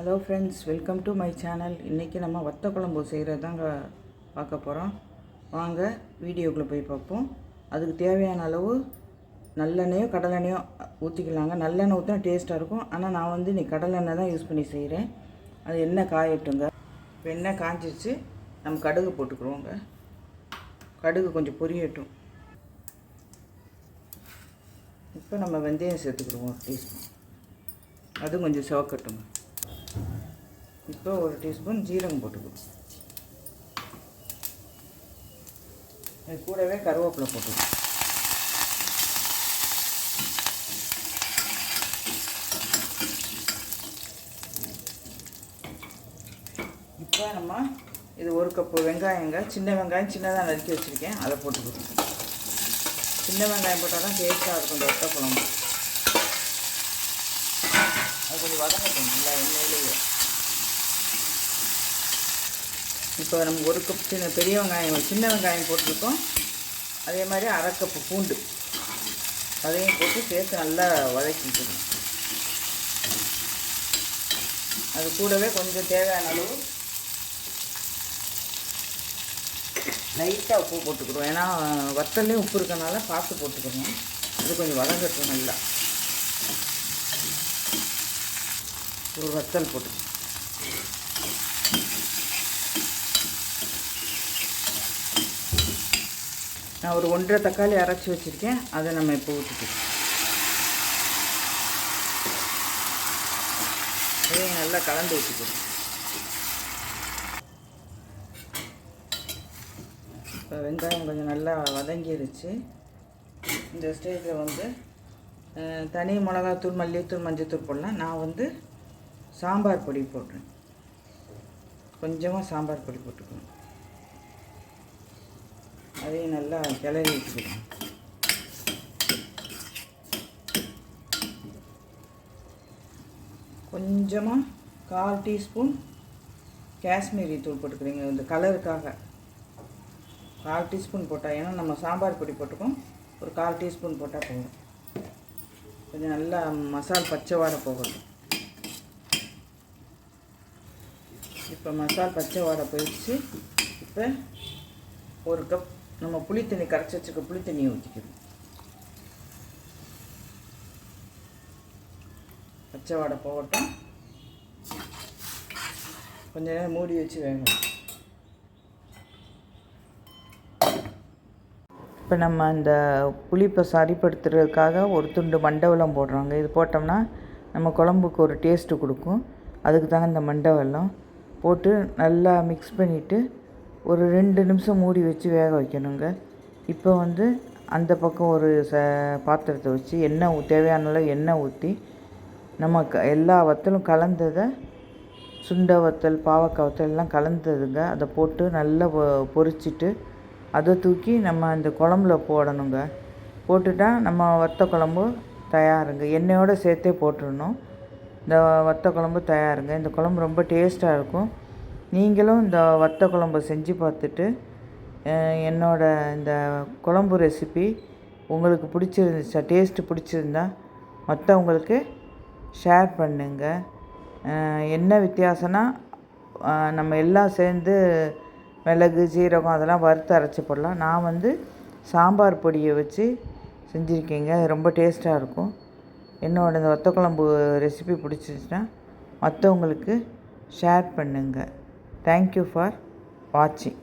Hello friends, welcome to my channel. இன்றைக்கி நம்ம வத்த குழம்பு செய்கிறது தாங்க பார்க்க போகிறோம். வாங்க வீடியோக்குள்ளே போய் பார்ப்போம். அதுக்கு தேவையான அளவு நல்லெண்ணெயோ கடலெண்ணெயோ ஊற்றிக்கலாங்க. நல்லெண்ணெய் ஊற்றினா டேஸ்ட்டாக இருக்கும். ஆனால் நான் வந்து இன்றைக்கி கடலெண்ணெய் தான் யூஸ் பண்ணி செய்கிறேன். அது எண்ணெய் காயட்டுங்க. இப்போ எண்ணெய் காஞ்சிருச்சு, நம்ம கடுகு போட்டுக்குருவோங்க. கடுகு கொஞ்சம் பொரியட்டும். இப்போ நம்ம வெந்தயம் சேர்த்துக்குருவோம் 1 டீஸ்பூன். அது கொஞ்சம் சிவக்கட்டுங்க. இப்போ 1 டீஸ்பூன் ஜீரகம் போட்டுக்கணும். இது கூடவே கருவேப்பிலை போட்டுக்கணும். இப்போ நம்ம இது 1 கப்பு வெங்காயங்க. சின்ன வெங்காயம் சின்னதாக நறுக்கி வச்சுருக்கேன், அதை போட்டுக்கணும். சின்ன வெங்காயம் போட்டால் தான் டேஸ்ட்டாக இருக்கும் இந்த வத்த குழம்பு. அது கொஞ்சம் வதங்கட்டும் நல்லா எண்ணெயிலேயே. இப்போ நம்ம 1 கப் பெரிய வெங்காயம் சின்ன வெங்காயம் போட்டிருக்கோம். அதே மாதிரி 1/2 கப்பு பூண்டு அதையும் போட்டு சேர்த்து நல்லா வதக்கிக்கணும். அது கூடவே கொஞ்சம் தேவையான அளவு லைட்டாக உப்பு போட்டுக்கிறோம். ஏன்னா வத்தல்லையும் உப்பு இருக்கனால பார்த்து போட்டுக்கணும். இது கொஞ்சம் வதங்கட்டும் நல்லா. ஒரு வத்தல் போட்டு நான் ஒரு 1.5 தக்காளி அரைச்சி வச்சுருக்கேன். அதை நம்ம இப்போ ஊற்றிக்கலாம். அதையும் நல்லா கலந்து ஊற்றிக்கணும். இப்போ வெங்காயம் கொஞ்சம் நல்லா வதங்கிருச்சு. இந்த ஸ்டேஜில் வந்து தனி மிளகாத்தூள், மல்லித்தூள், மஞ்சத்தூள் போடலாம். நான் வந்து சாம்பார் பொடி போடுறேன். கொஞ்சமாக சாம்பார் பொடி போட்டுக்கணும். அதையும் நல்லா கிளறி வச்சுக்கலாம். கொஞ்சமாக 1/4 டீஸ்பூன் காஷ்மீரி தூள் போட்டுக்கிறீங்க. இந்த கலருக்காக 1/4 டீஸ்பூன் போட்டால், ஏன்னா நம்ம சாம்பார் பொடி போட்டுக்கோம். ஒரு 1/4 டீஸ்பூன் போட்டால் போதும். கொஞ்சம் நல்லா மசால் பச்சை வாடை போகணும். இப்போ மசால் பச்சை வாடை போயிடுச்சு. இப்போ 1 கப் நம்ம புளித்தண்ணி கரைச்சி வச்சுக்க புளித்தண்ணியை ஊற்றிக்கணும். பச்சை வாடை போகட்டும். கொஞ்ச நேரம் மூடி வச்சு வேகணும். இப்போ நம்ம இந்த புளிப்பை சரிப்படுத்துறதுக்காக ஒரு துண்டு மண்டவெல்லம் போடுறோங்க. இது போட்டோம்னா நம்ம குழம்புக்கு ஒரு டேஸ்ட்டு கொடுக்கும். அதுக்கு தாங்க இந்த மண்டவெல்லம் போட்டு நல்லா மிக்ஸ் பண்ணிவிட்டு ஒரு 2 நிமிஷம் மூடி வச்சு வேக வைக்கணுங்க. இப்போ வந்து அந்த பக்கம் ஒரு பாத்திரத்தை வச்சு தேவையான அளவு எண்ணெய் ஊற்றி நம்ம எல்லா வத்தலும் கலந்ததை, சுண்டை வத்தல், பாவக்காய் வத்தல் எல்லாம் கலந்ததுங்க, அதை போட்டு நல்லா பொரிச்சிட்டு அதை தூக்கி நம்ம அந்த குழம்புல போடணுங்க. போட்டுட்டா நம்ம வத்த குழம்பு தயாருங்க. எண்ணெயோடு சேர்த்தே போட்டுடணும். இந்த வத்த குழம்பு தயாருங்க. இந்த குழம்பு ரொம்ப டேஸ்ட்டாக இருக்கும். நீங்களும் இந்த வத்த குழம்பு செஞ்சு பார்த்துட்டு இந்த குழம்பு ரெசிபி உங்களுக்கு பிடிச்சிருந்துச்சா, டேஸ்ட்டு பிடிச்சிருந்தா மற்றவங்களுக்கு ஷேர் பண்ணுங்க. என்ன வித்தியாசம்னா நம்ம எல்லாம் சேர்ந்து மிளகு, சீரகம் அதெல்லாம் வறுத்து அரைச்சி போடலாம். நான் வந்து சாம்பார் பொடியை வச்சு செஞ்சுருக்கேங்க. அது ரொம்ப டேஸ்ட்டாக இருக்கும். என்னோட இந்த வத்த குழம்பு ரெசிபி பிடிச்சிருச்சுன்னா மற்றவங்களுக்கு ஷேர் பண்ணுங்கள். Thank you for watching.